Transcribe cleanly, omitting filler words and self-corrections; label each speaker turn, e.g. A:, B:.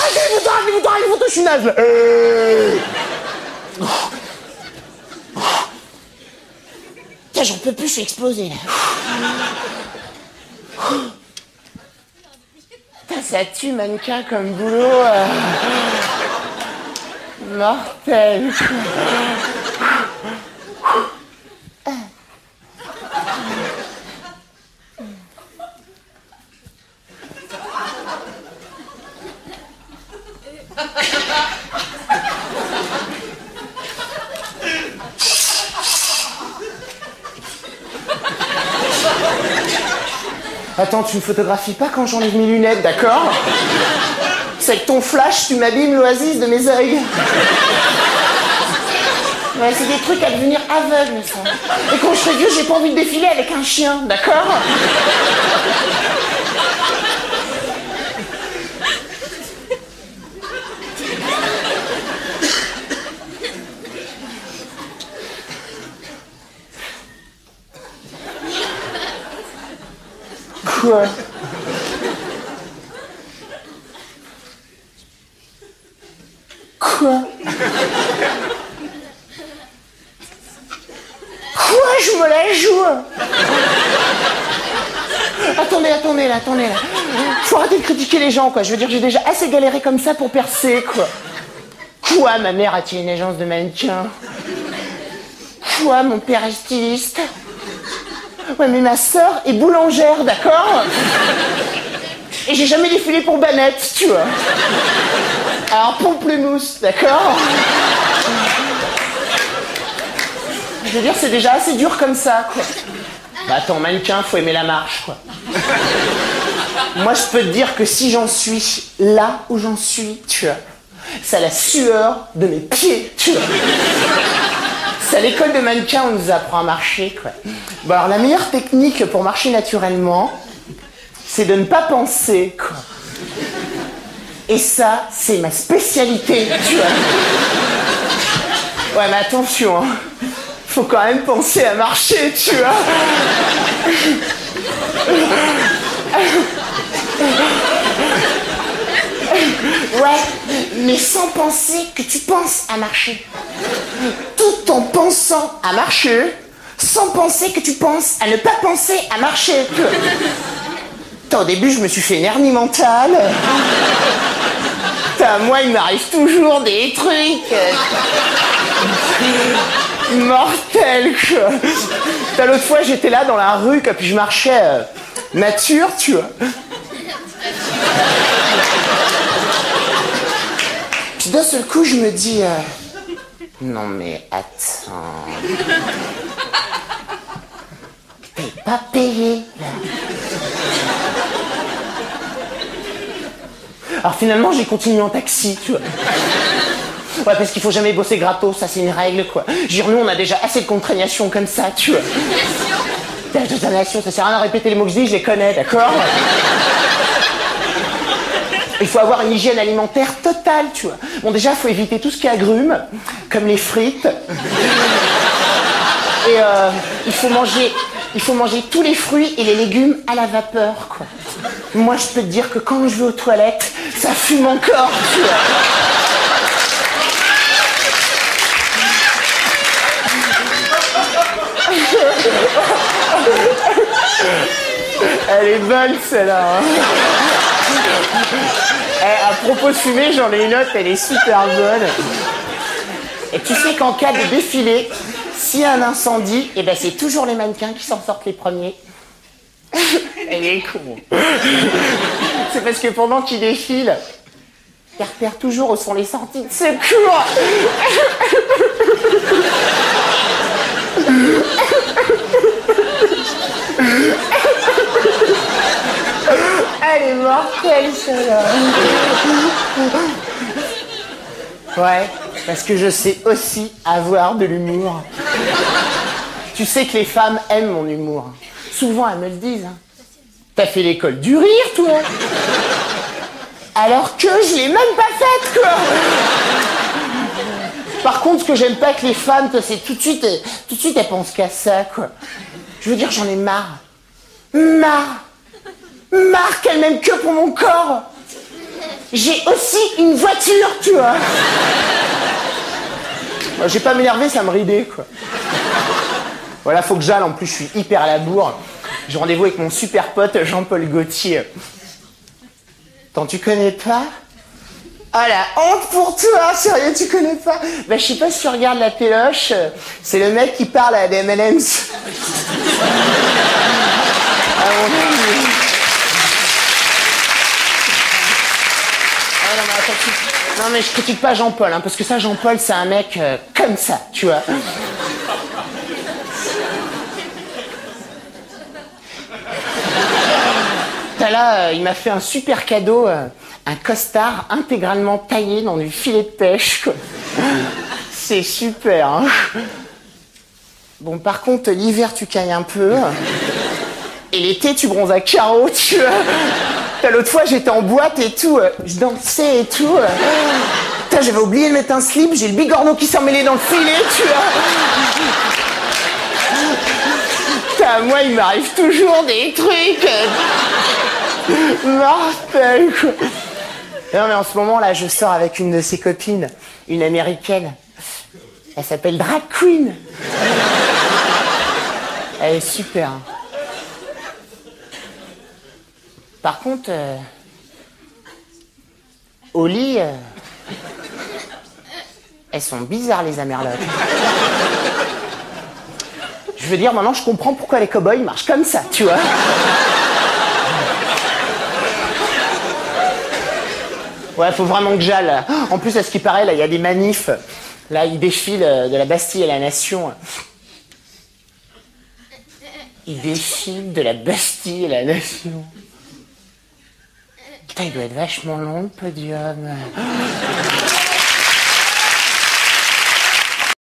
A: arrêtez les photos, je suis naze, là. Putain, j'en peux plus, je suis explosé, là. Putain, ça tue, mannequin, comme boulot. Mortel. Attends, tu me photographies pas quand j'enlève mes lunettes, d'accord? C'est avec ton flash, tu m'abîmes l'oasis de mes yeux. Ouais, c'est des trucs à devenir aveugle, ça. Et quand je serai vieux, j'ai pas envie de défiler avec un chien, d'accord? Quoi? Quoi? Je me la joue. Attendez là. Faut arrêter de critiquer les gens, quoi. Je veux dire, j'ai déjà assez galéré comme ça pour percer, quoi. Quoi, ma mère a-t-il une agence de mannequin? Quoi, mon père est styliste? Ouais, mais ma sœur est boulangère, d'accord? Et j'ai jamais défilé pour Banette, tu vois. Alors, Pamplemousse, d'accord? Je veux dire, c'est déjà assez dur comme ça, quoi. Bah attends, mannequin, faut aimer la marche, quoi. Moi, je peux te dire que si j'en suis là où j'en suis, tu vois, c'est à la sueur de mes pieds, tu vois. C'est à l'école de mannequin où on nous apprend à marcher, quoi. Bon, alors, la meilleure technique pour marcher naturellement, c'est de ne pas penser, quoi. Et ça, c'est ma spécialité, tu vois. Ouais, mais attention, hein. Faut quand même penser à marcher, tu vois. Ouais, mais sans penser que tu penses à marcher. Tout en pensant à marcher, sans penser que tu penses à ne pas penser à marcher. Au début, je me suis fait une hernie mentale. Moi, il m'arrive toujours des trucs. Mortel, quoi. L'autre fois, j'étais là dans la rue, puis je marchais nature, tu vois. Puis d'un seul coup, je me dis... non mais attends... T'es pas payé, là. Alors finalement, j'ai continué en taxi, tu vois. Ouais, parce qu'il faut jamais bosser gratos, ça c'est une règle, quoi. Genre, nous, on a déjà assez de contraignations comme ça, tu vois. Nation, ça sert à rien de répéter les mots que je dis, je les connais, d'accord? Il faut avoir une hygiène alimentaire totale, tu vois. Bon, déjà, il faut éviter tout ce qui agrume, comme les frites. Et il faut manger tous les fruits et les légumes à la vapeur, quoi. Moi, je peux te dire que quand je vais aux toilettes, ça fume encore, tu vois. Elle est bonne, celle-là. Hein. À propos de fumer, j'en ai une autre, elle est super bonne. Et tu sais qu'en cas de défilé, s'il y a un incendie, eh ben c'est toujours les mannequins qui s'en sortent les premiers. Elle est con. C'est parce que pendant qu'ils défilent, ils repèrent toujours où sont les sorties de secours. Elle est mortelle, celle-là. Ouais, parce que je sais aussi avoir de l'humour. Tu sais que les femmes aiment mon humour. Souvent, elles me le disent. Hein. T'as fait l'école du rire, toi. Alors que je l'ai même pas faite, quoi. Par contre, ce que j'aime pas avec les femmes, c'est tout de suite, elles pensent qu'à ça, quoi. Je veux dire, j'en ai marre. Marre qu'elles m'aiment que pour mon corps. j'ai aussi une voiture, tu vois. Moi, j'ai pas m'énerver, ça me ridait, quoi. Voilà, faut que j'aille, en plus, je suis hyper à la bourre. J'ai rendez-vous avec mon super pote Jean-Paul Gaultier. Attends, tu connais pas? Ah la honte pour toi, sérieux, tu connais pas? Bah, je sais pas si tu regardes la péloche, c'est le mec qui parle à des M&M's. Ah, mon Dieu. Ah, non, mais attends, non, mais je critique pas Jean-Paul, hein, parce que ça, Jean-Paul, c'est un mec comme ça, tu vois. Là, il m'a fait un super cadeau, un costard intégralement taillé dans du filet de pêche, quoi. C'est super, hein. Bon, par contre, l'hiver, tu cailles un peu. Et l'été, tu bronzes à carreaux, tu vois. L'autre fois, j'étais en boîte et tout, je dansais et tout. Putain, j'avais oublié de mettre un slip, j'ai le bigorneau qui s'est emmêlé dans le filet, tu vois. Putain, moi, il m'arrive toujours des trucs... mortel, quoi. Non, mais en ce moment, là, je sors avec une de ses copines, une américaine. Elle s'appelle Drag Queen. Elle est super. Hein. Par contre, au lit, elles sont bizarres, les amerlocs. Je veux dire, maintenant, je comprends pourquoi les cow-boys marchent comme ça, tu vois. Ouais, faut vraiment que j'aille. En plus, à ce qui paraît, là, il y a des manifs. Là, ils défilent de la Bastille à la Nation. Ils défilent de la Bastille à la Nation. Putain, il doit être vachement long, le podium.